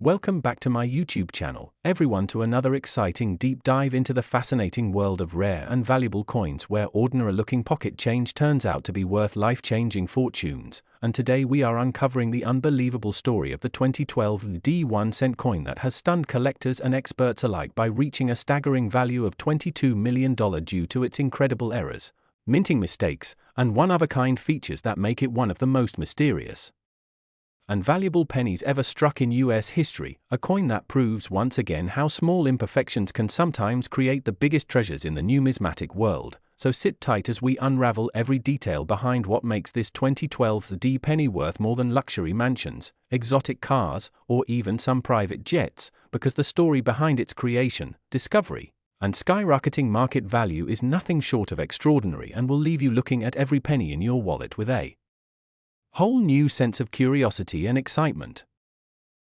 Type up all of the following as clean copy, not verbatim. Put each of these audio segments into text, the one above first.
Welcome back to my YouTube channel, everyone, to another exciting deep dive into the fascinating world of rare and valuable coins where ordinary-looking pocket change turns out to be worth life-changing fortunes. And today we are uncovering the unbelievable story of the 2012 D 1 cent coin that has stunned collectors and experts alike by reaching a staggering value of $22 million due to its incredible errors, minting mistakes, and one-of-a-kind features that make it one of the most mysterious and valuable pennies ever struck in US history, a coin that proves once again how small imperfections can sometimes create the biggest treasures in the numismatic world. So sit tight as we unravel every detail behind what makes this 2012 D penny worth more than luxury mansions, exotic cars, or even some private jets, because the story behind its creation, discovery, and skyrocketing market value is nothing short of extraordinary and will leave you looking at every penny in your wallet with a whole new sense of curiosity and excitement.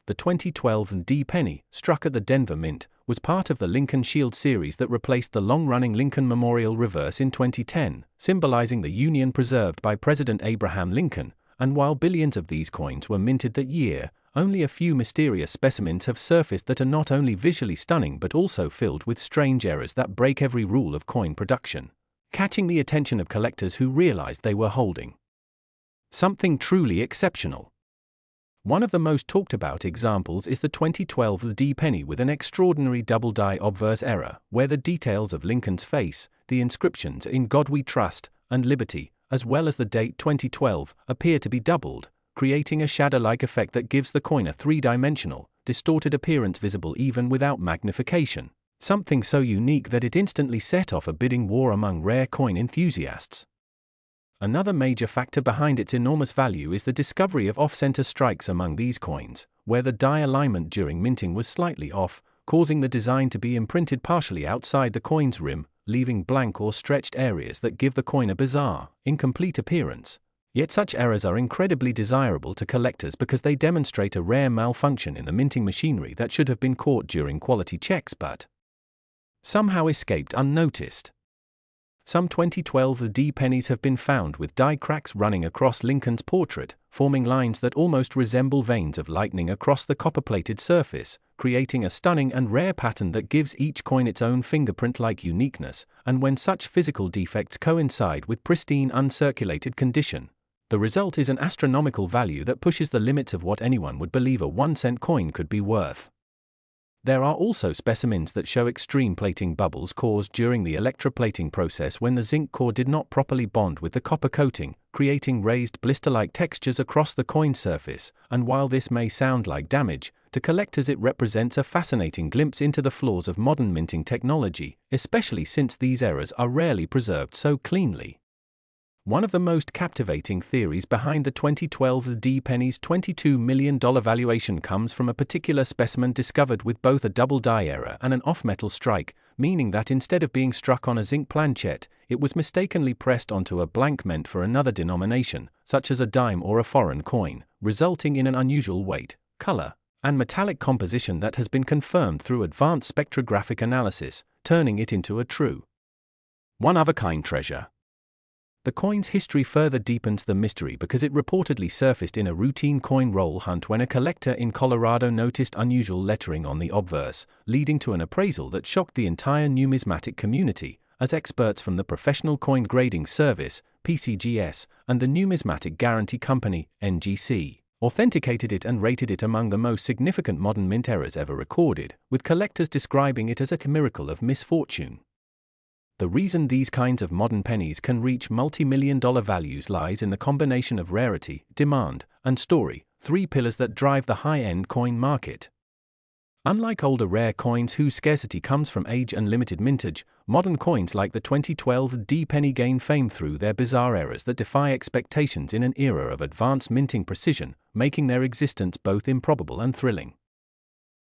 The 2012 D penny, struck at the Denver Mint, was part of the Lincoln Shield series that replaced the long-running Lincoln Memorial Reverse in 2010, symbolizing the union preserved by President Abraham Lincoln. And while billions of these coins were minted that year, only a few mysterious specimens have surfaced that are not only visually stunning but also filled with strange errors that break every rule of coin production, catching the attention of collectors who realized they were holding something truly exceptional. One of the most talked about examples is the 2012 D penny with an extraordinary double-die obverse error, where the details of Lincoln's face, the inscriptions "In God We Trust" and "Liberty", as well as the date 2012, appear to be doubled, creating a shadow-like effect that gives the coin a three-dimensional, distorted appearance visible even without magnification, something so unique that it instantly set off a bidding war among rare coin enthusiasts. Another major factor behind its enormous value is the discovery of off-center strikes among these coins, where the die alignment during minting was slightly off, causing the design to be imprinted partially outside the coin's rim, leaving blank or stretched areas that give the coin a bizarre, incomplete appearance. Yet such errors are incredibly desirable to collectors because they demonstrate a rare malfunction in the minting machinery that should have been caught during quality checks but somehow escaped unnoticed. Some 2012 D pennies have been found with die cracks running across Lincoln's portrait, forming lines that almost resemble veins of lightning across the copper-plated surface, creating a stunning and rare pattern that gives each coin its own fingerprint-like uniqueness. And when such physical defects coincide with pristine uncirculated condition, the result is an astronomical value that pushes the limits of what anyone would believe a 1-cent coin could be worth. There are also specimens that show extreme plating bubbles caused during the electroplating process when the zinc core did not properly bond with the copper coating, creating raised blister-like textures across the coin surface. And while this may sound like damage, to collectors it represents a fascinating glimpse into the flaws of modern minting technology, especially since these errors are rarely preserved so cleanly. One of the most captivating theories behind the 2012 D penny's $22 million valuation comes from a particular specimen discovered with both a double die error and an off-metal strike, meaning that instead of being struck on a zinc planchet, it was mistakenly pressed onto a blank meant for another denomination, such as a dime or a foreign coin, resulting in an unusual weight, color, and metallic composition that has been confirmed through advanced spectrographic analysis, turning it into a true one-of-a-kind treasure. The coin's history further deepens the mystery because it reportedly surfaced in a routine coin roll hunt when a collector in Colorado noticed unusual lettering on the obverse, leading to an appraisal that shocked the entire numismatic community, as experts from the Professional Coin Grading Service, PCGS, and the Numismatic Guarantee Company, NGC, authenticated it and rated it among the most significant modern mint errors ever recorded, with collectors describing it as a miracle of misfortune. The reason these kinds of modern pennies can reach multi-million-dollar values lies in the combination of rarity, demand, and story, three pillars that drive the high-end coin market. Unlike older rare coins whose scarcity comes from age and limited mintage, modern coins like the 2012 D penny gain fame through their bizarre errors that defy expectations in an era of advanced minting precision, making their existence both improbable and thrilling.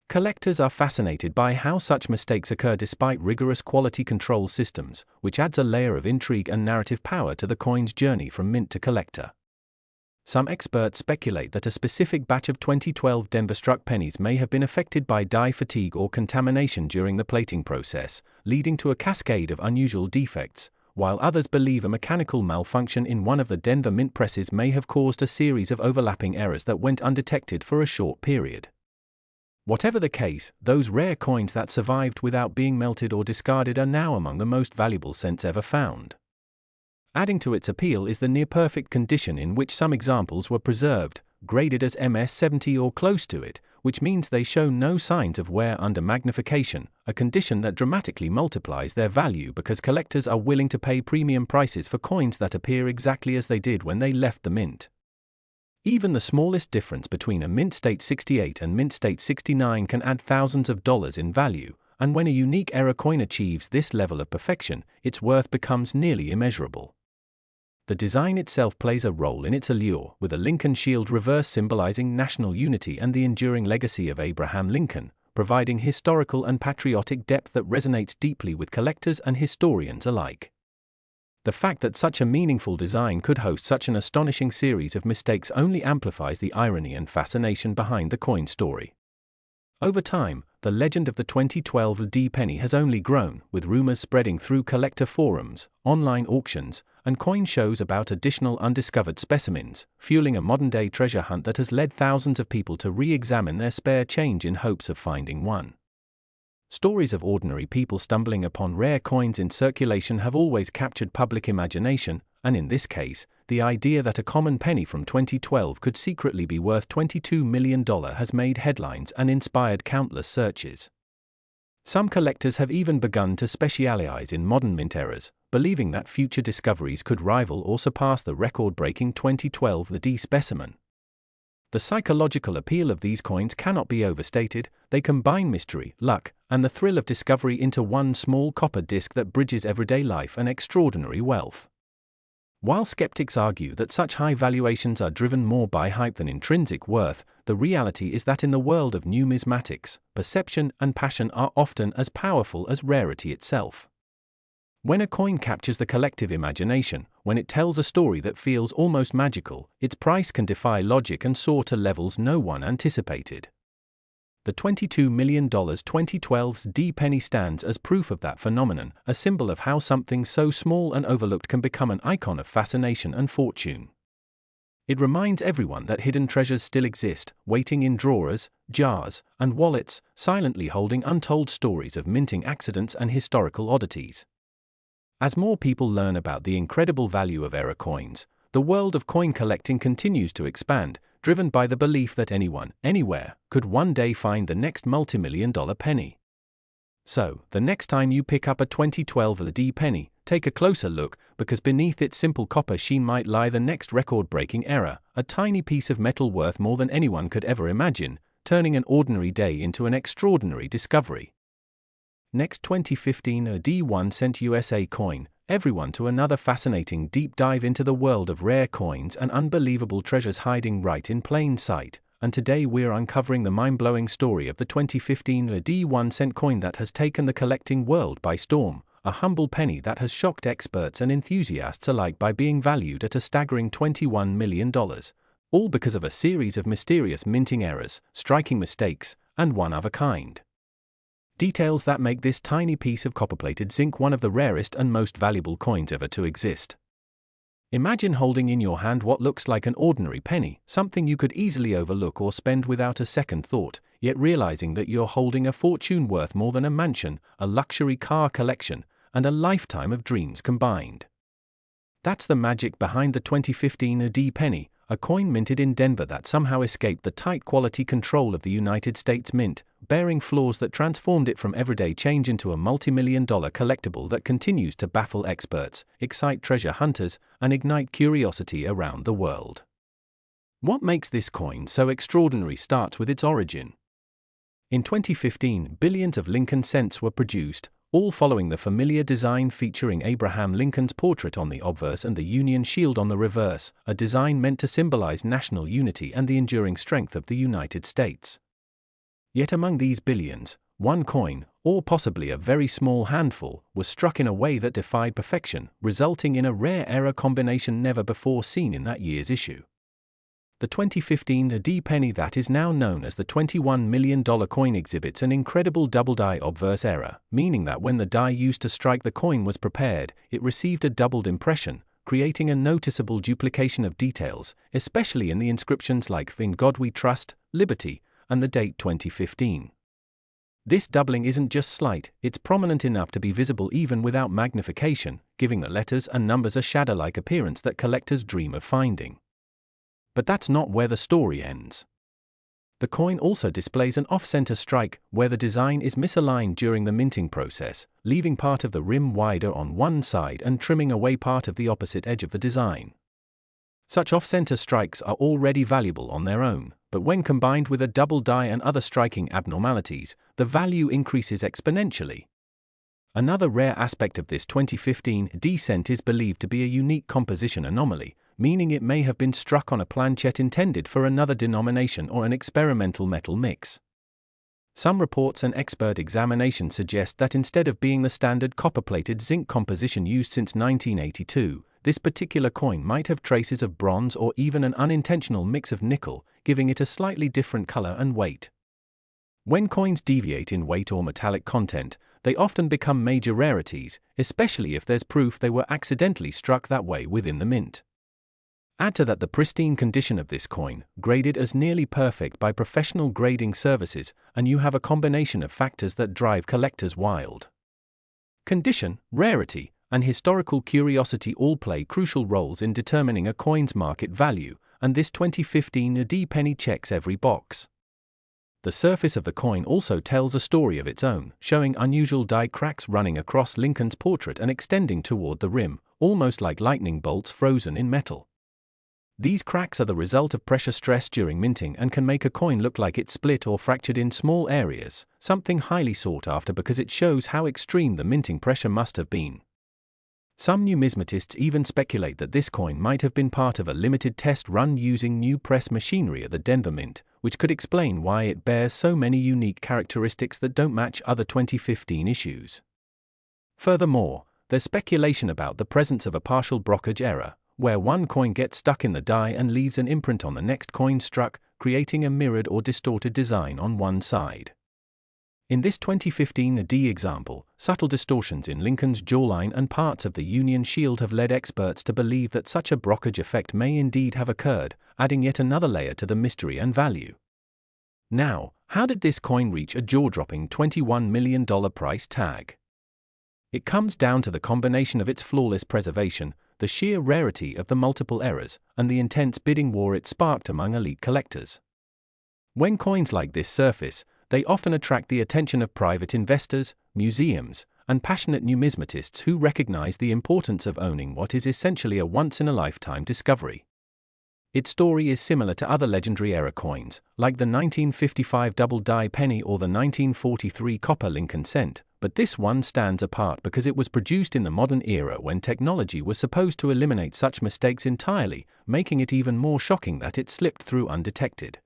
Collectors are fascinated by how such mistakes occur despite rigorous quality control systems, which adds a layer of intrigue and narrative power to the coin's journey from mint to collector. Some experts speculate that a specific batch of 2012 Denver-struck pennies may have been affected by die fatigue or contamination during the plating process, leading to a cascade of unusual defects, while others believe a mechanical malfunction in one of the Denver mint presses may have caused a series of overlapping errors that went undetected for a short period. Whatever the case, those rare coins that survived without being melted or discarded are now among the most valuable cents ever found. Adding to its appeal is the near-perfect condition in which some examples were preserved, graded as MS-70 or close to it, which means they show no signs of wear under magnification, a condition that dramatically multiplies their value because collectors are willing to pay premium prices for coins that appear exactly as they did when they left the mint. Even the smallest difference between a mint state 68 and mint state 69 can add thousands of dollars in value, and when a unique error coin achieves this level of perfection, its worth becomes nearly immeasurable. The design itself plays a role in its allure, with a Lincoln shield reverse symbolizing national unity and the enduring legacy of Abraham Lincoln, providing historical and patriotic depth that resonates deeply with collectors and historians alike. The fact that such a meaningful design could host such an astonishing series of mistakes only amplifies the irony and fascination behind the coin story. Over time, the legend of the 2012 D penny has only grown, with rumors spreading through collector forums, online auctions, and coin shows about additional undiscovered specimens, fueling a modern-day treasure hunt that has led thousands of people to re-examine their spare change in hopes of finding one. Stories of ordinary people stumbling upon rare coins in circulation have always captured public imagination, and in this case, the idea that a common penny from 2012 could secretly be worth $22 million has made headlines and inspired countless searches. Some collectors have even begun to specialize in modern mint errors, believing that future discoveries could rival or surpass the record-breaking 2012 D specimen. The psychological appeal of these coins cannot be overstated. They combine mystery, luck, and the thrill of discovery into one small copper disc that bridges everyday life and extraordinary wealth. While skeptics argue that such high valuations are driven more by hype than intrinsic worth, the reality is that in the world of numismatics, perception and passion are often as powerful as rarity itself. When a coin captures the collective imagination, when it tells a story that feels almost magical, its price can defy logic and soar to levels no one anticipated. The $22 million 2012's D penny stands as proof of that phenomenon, a symbol of how something so small and overlooked can become an icon of fascination and fortune. It reminds everyone that hidden treasures still exist, waiting in drawers, jars, and wallets, silently holding untold stories of minting accidents and historical oddities. As more people learn about the incredible value of error coins, the world of coin collecting continues to expand, driven by the belief that anyone, anywhere, could one day find the next multi-million-dollar penny. So, the next time you pick up a 2012 D penny, take a closer look, because beneath its simple copper sheen might lie the next record-breaking error, a tiny piece of metal worth more than anyone could ever imagine, turning an ordinary day into an extraordinary discovery. Next 2015 a D 1 cent USA coin, everyone to another fascinating deep dive into the world of rare coins and unbelievable treasures hiding right in plain sight, and today we're uncovering the mind-blowing story of the 2015 a D 1 cent coin that has taken the collecting world by storm, a humble penny that has shocked experts and enthusiasts alike by being valued at a staggering $21 million, all because of a series of mysterious minting errors, striking mistakes, and one-of-a-kind details that make this tiny piece of copper-plated zinc one of the rarest and most valuable coins ever to exist. Imagine holding in your hand what looks like an ordinary penny, something you could easily overlook or spend without a second thought, yet realizing that you're holding a fortune worth more than a mansion, a luxury car collection, and a lifetime of dreams combined. That's the magic behind the 2015 D penny, a coin minted in Denver that somehow escaped the tight quality control of the United States Mint, bearing flaws that transformed it from everyday change into a multi-million-dollar collectible that continues to baffle experts, excite treasure hunters, and ignite curiosity around the world. What makes this coin so extraordinary starts with its origin. In 2015, billions of Lincoln cents were produced, all following the familiar design featuring Abraham Lincoln's portrait on the obverse and the Union shield on the reverse, a design meant to symbolize national unity and the enduring strength of the United States. Yet among these billions, one coin, or possibly a very small handful, was struck in a way that defied perfection, resulting in a rare error combination never before seen in that year's issue. The 2015 D penny that is now known as the $21 million coin exhibits an incredible double die obverse error, meaning that when the die used to strike the coin was prepared, it received a doubled impression, creating a noticeable duplication of details, especially in the inscriptions like "In God We Trust," "Liberty," and the date 2015. This doubling isn't just slight, it's prominent enough to be visible even without magnification, giving the letters and numbers a shadow-like appearance that collectors dream of finding. But that's not where the story ends. The coin also displays an off-center strike, where the design is misaligned during the minting process, leaving part of the rim wider on one side and trimming away part of the opposite edge of the design. Such off-center strikes are already valuable on their own, but when combined with a double die and other striking abnormalities, the value increases exponentially. Another rare aspect of this 2015 D-cent is believed to be a unique composition anomaly, meaning it may have been struck on a planchet intended for another denomination or an experimental metal mix. Some reports and expert examination suggest that instead of being the standard copper-plated zinc composition used since 1982, this particular coin might have traces of bronze or even an unintentional mix of nickel, giving it a slightly different color and weight. When coins deviate in weight or metallic content, they often become major rarities, especially if there's proof they were accidentally struck that way within the mint. Add to that the pristine condition of this coin, graded as nearly perfect by professional grading services, and you have a combination of factors that drive collectors wild. Condition, rarity, and historical curiosity all play crucial roles in determining a coin's market value, and this 2015 D penny checks every box. The surface of the coin also tells a story of its own, showing unusual die cracks running across Lincoln's portrait and extending toward the rim, almost like lightning bolts frozen in metal. These cracks are the result of pressure stress during minting and can make a coin look like it's split or fractured in small areas, something highly sought after because it shows how extreme the minting pressure must have been. Some numismatists even speculate that this coin might have been part of a limited test run using new press machinery at the Denver Mint, which could explain why it bears so many unique characteristics that don't match other 2015 issues. Furthermore, there's speculation about the presence of a partial brokerage error, where one coin gets stuck in the die and leaves an imprint on the next coin struck, creating a mirrored or distorted design on one side. In this 2015 D example, subtle distortions in Lincoln's jawline and parts of the Union Shield have led experts to believe that such a brokerage effect may indeed have occurred, adding yet another layer to the mystery and value. Now, how did this coin reach a jaw-dropping $21 million price tag? It comes down to the combination of its flawless preservation, the sheer rarity of the multiple errors, and the intense bidding war it sparked among elite collectors. When coins like this surface, they often attract the attention of private investors, museums, and passionate numismatists who recognize the importance of owning what is essentially a once-in-a-lifetime discovery. Its story is similar to other legendary era coins, like the 1955 double-die penny or the 1943 copper Lincoln cent, but this one stands apart because it was produced in the modern era when technology was supposed to eliminate such mistakes entirely, making it even more shocking that it slipped through undetected.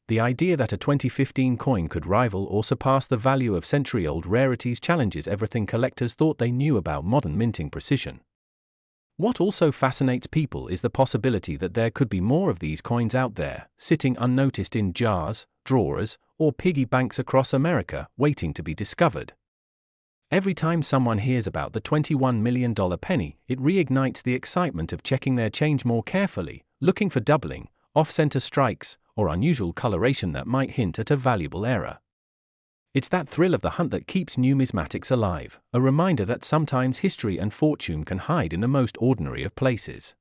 The idea that a 2015 coin could rival or surpass the value of century-old rarities challenges everything collectors thought they knew about modern minting precision. What also fascinates people is the possibility that there could be more of these coins out there, sitting unnoticed in jars, drawers, or piggy banks across America, waiting to be discovered. Every time someone hears about the $21 million penny, it reignites the excitement of checking their change more carefully, looking for doubling, off-center strikes, or unusual coloration that might hint at a valuable error. It's that thrill of the hunt that keeps numismatics alive, a reminder that sometimes history and fortune can hide in the most ordinary of places.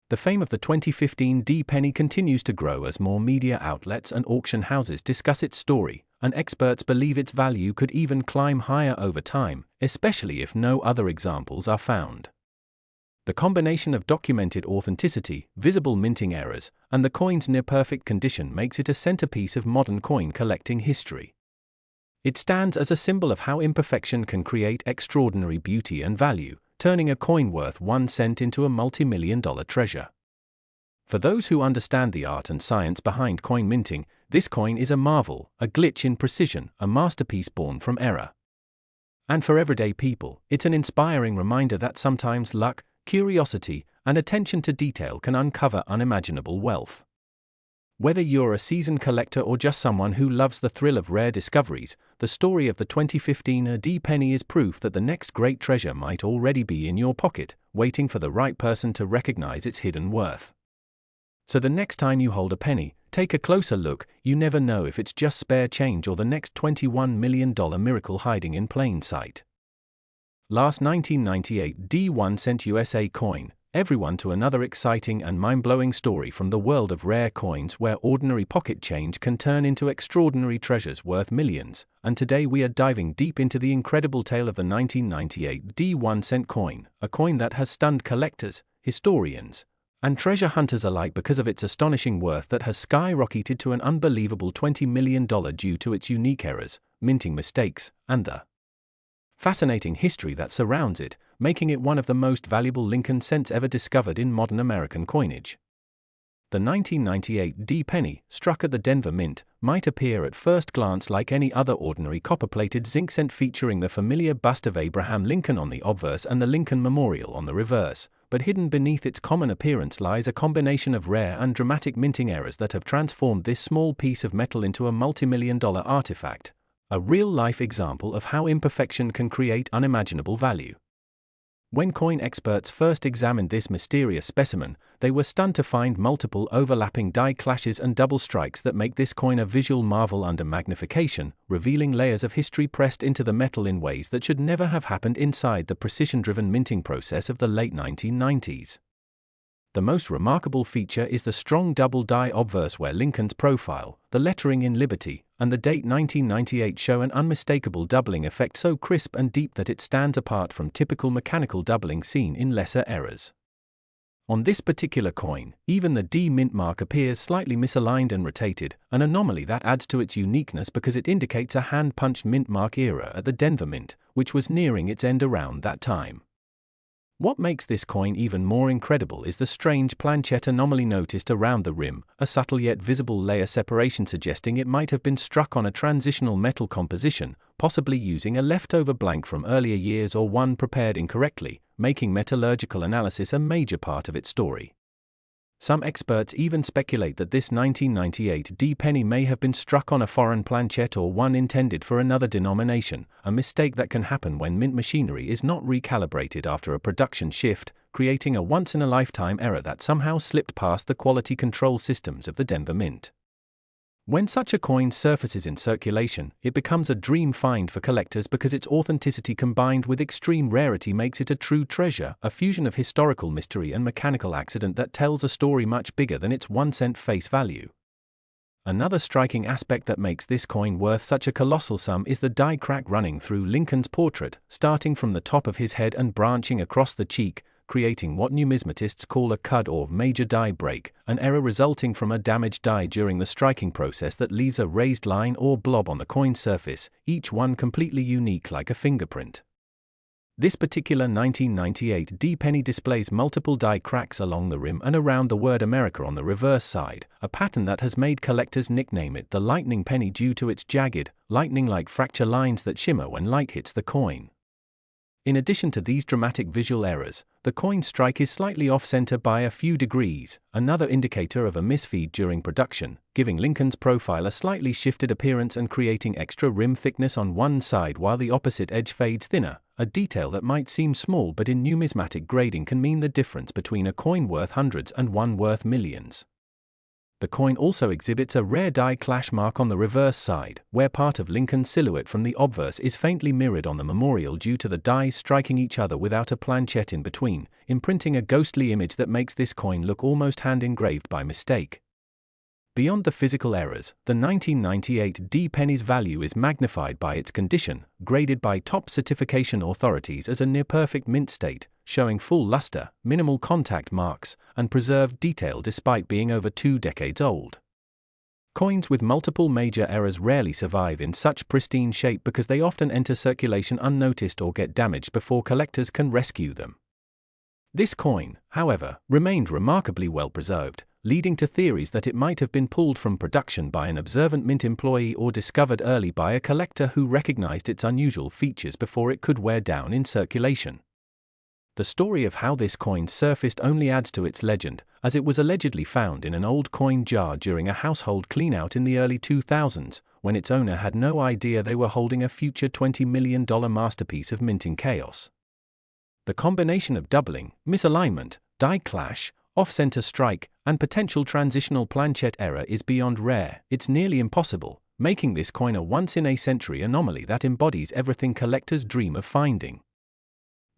The fame of the 2015 D penny continues to grow as more media outlets and auction houses discuss its story, and experts believe its value could even climb higher over time, especially if no other examples are found. The combination of documented authenticity, visible minting errors, and the coin's near-perfect condition makes it a centerpiece of modern coin collecting history. It stands as a symbol of how imperfection can create extraordinary beauty and value, turning a coin worth 1 cent into a multi-million-dollar treasure. For those who understand the art and science behind coin minting, this coin is a marvel, a glitch in precision, a masterpiece born from error. And for everyday people, it's an inspiring reminder that sometimes luck, curiosity, and attention to detail can uncover unimaginable wealth. Whether you're a seasoned collector or just someone who loves the thrill of rare discoveries, the story of the 2015 D penny is proof that the next great treasure might already be in your pocket, waiting for the right person to recognize its hidden worth. So the next time you hold a penny, take a closer look, you never know if it's just spare change or the next $21 million miracle hiding in plain sight. Last 1998 D1 cent USA coin, everyone to another exciting and mind-blowing story from the world of rare coins where ordinary pocket change can turn into extraordinary treasures worth millions, and today we are diving deep into the incredible tale of the 1998 D1 cent coin, a coin that has stunned collectors, historians, and treasure hunters alike because of its astonishing worth that has skyrocketed to an unbelievable $20 million due to its unique errors, minting mistakes, and the fascinating history that surrounds it, making it one of the most valuable Lincoln cents ever discovered in modern American coinage. The 1998 D penny, struck at the Denver Mint, might appear at first glance like any other ordinary copper-plated zinc cent featuring the familiar bust of Abraham Lincoln on the obverse and the Lincoln Memorial on the reverse, but hidden beneath its common appearance lies a combination of rare and dramatic minting errors that have transformed this small piece of metal into a multi-million-dollar artifact, a real-life example of how imperfection can create unimaginable value. When coin experts first examined this mysterious specimen, they were stunned to find multiple overlapping die clashes and double strikes that make this coin a visual marvel under magnification, revealing layers of history pressed into the metal in ways that should never have happened inside the precision-driven minting process of the late 1990s. The most remarkable feature is the strong double die obverse where Lincoln's profile, the lettering in Liberty, and the date 1998 show an unmistakable doubling effect so crisp and deep that it stands apart from typical mechanical doubling seen in lesser errors. On this particular coin, even the D mint mark appears slightly misaligned and rotated, an anomaly that adds to its uniqueness because it indicates a hand-punched mint mark era at the Denver Mint, which was nearing its end around that time. What makes this coin even more incredible is the strange planchet anomaly noticed around the rim, a subtle yet visible layer separation suggesting it might have been struck on a transitional metal composition, possibly using a leftover blank from earlier years or one prepared incorrectly, making metallurgical analysis a major part of its story. Some experts even speculate that this 1998 D penny may have been struck on a foreign planchet or one intended for another denomination, a mistake that can happen when mint machinery is not recalibrated after a production shift, creating a once-in-a-lifetime error that somehow slipped past the quality control systems of the Denver Mint. When such a coin surfaces in circulation, it becomes a dream find for collectors because its authenticity combined with extreme rarity makes it a true treasure, a fusion of historical mystery and mechanical accident that tells a story much bigger than its 1 cent face value. Another striking aspect that makes this coin worth such a colossal sum is the die crack running through Lincoln's portrait, starting from the top of his head and branching across the cheek, creating what numismatists call a cud or major die break, an error resulting from a damaged die during the striking process that leaves a raised line or blob on the coin's surface, each one completely unique like a fingerprint. This particular 1998 D penny displays multiple die cracks along the rim and around the word America on the reverse side, a pattern that has made collectors nickname it the lightning penny due to its jagged, lightning-like fracture lines that shimmer when light hits the coin. In addition to these dramatic visual errors, the coin strike is slightly off-center by a few degrees, another indicator of a misfeed during production, giving Lincoln's profile a slightly shifted appearance and creating extra rim thickness on one side while the opposite edge fades thinner, a detail that might seem small but in numismatic grading can mean the difference between a coin worth hundreds and one worth millions. The coin also exhibits a rare die clash mark on the reverse side, where part of Lincoln's silhouette from the obverse is faintly mirrored on the memorial due to the dies striking each other without a planchet in between, imprinting a ghostly image that makes this coin look almost hand-engraved by mistake. Beyond the physical errors, the 1998 D penny's value is magnified by its condition, graded by top certification authorities as a near-perfect mint state, showing full luster, minimal contact marks, and preserved detail despite being over 2 decades old. Coins with multiple major errors rarely survive in such pristine shape because they often enter circulation unnoticed or get damaged before collectors can rescue them. This coin, however, remained remarkably well preserved, leading to theories that it might have been pulled from production by an observant mint employee or discovered early by a collector who recognized its unusual features before it could wear down in circulation. The story of how this coin surfaced only adds to its legend, as it was allegedly found in an old coin jar during a household cleanout in the early 2000s, when its owner had no idea they were holding a future $20 million masterpiece of minting chaos. The combination of doubling, misalignment, die clash, off-center strike, and potential transitional planchet error is beyond rare, it's nearly impossible, making this coin a once-in-a-century anomaly that embodies everything collectors dream of finding.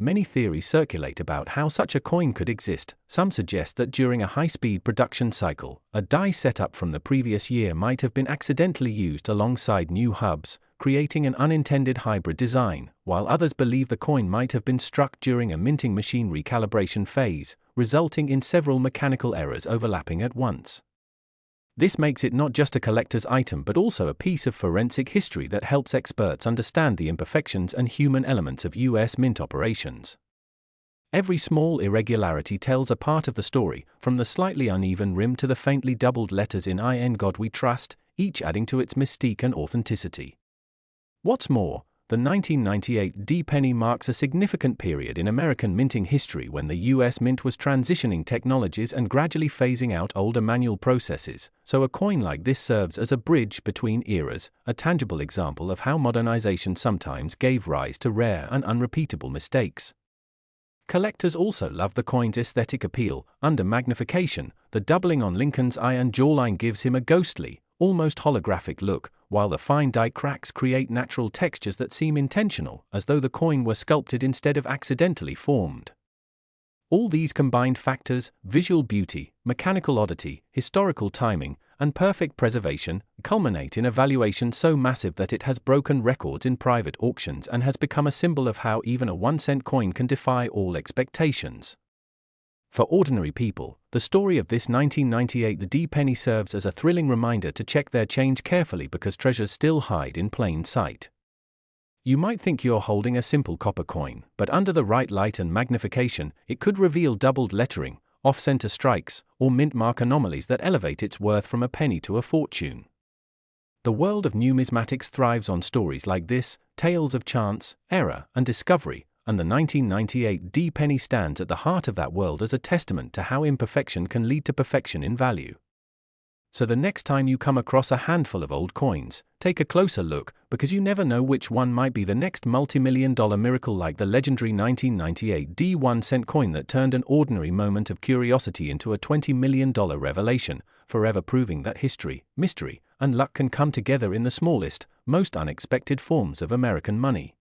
Many theories circulate about how such a coin could exist. Some suggest that during a high-speed production cycle, a die set up from the previous year might have been accidentally used alongside new hubs, creating an unintended hybrid design, while others believe the coin might have been struck during a minting machine recalibration phase, resulting in several mechanical errors overlapping at once. This makes it not just a collector's item but also a piece of forensic history that helps experts understand the imperfections and human elements of U.S. mint operations. Every small irregularity tells a part of the story, from the slightly uneven rim to the faintly doubled letters in God We Trust, each adding to its mystique and authenticity. What's more, the 1998 D-penny marks a significant period in American minting history when the U.S. Mint was transitioning technologies and gradually phasing out older manual processes, so a coin like this serves as a bridge between eras, a tangible example of how modernization sometimes gave rise to rare and unrepeatable mistakes. Collectors also love the coin's aesthetic appeal. Under magnification, the doubling on Lincoln's iron jawline gives him a ghostly, almost holographic look, while the fine die cracks create natural textures that seem intentional, as though the coin were sculpted instead of accidentally formed. All these combined factors, visual beauty, mechanical oddity, historical timing, and perfect preservation, culminate in a valuation so massive that it has broken records in private auctions and has become a symbol of how even a 1-cent coin can defy all expectations. For ordinary people, the story of this 1998 D-penny serves as a thrilling reminder to check their change carefully because treasures still hide in plain sight. You might think you're holding a simple copper coin, but under the right light and magnification, it could reveal doubled lettering, off-center strikes, or mint mark anomalies that elevate its worth from a penny to a fortune. The world of numismatics thrives on stories like this, tales of chance, error, and discovery, and the 1998 D-penny stands at the heart of that world as a testament to how imperfection can lead to perfection in value. So the next time you come across a handful of old coins, take a closer look, because you never know which one might be the next multi-million-dollar miracle like the legendary 1998 D-1-cent coin that turned an ordinary moment of curiosity into a $20 million revelation, forever proving that history, mystery, and luck can come together in the smallest, most unexpected forms of American money.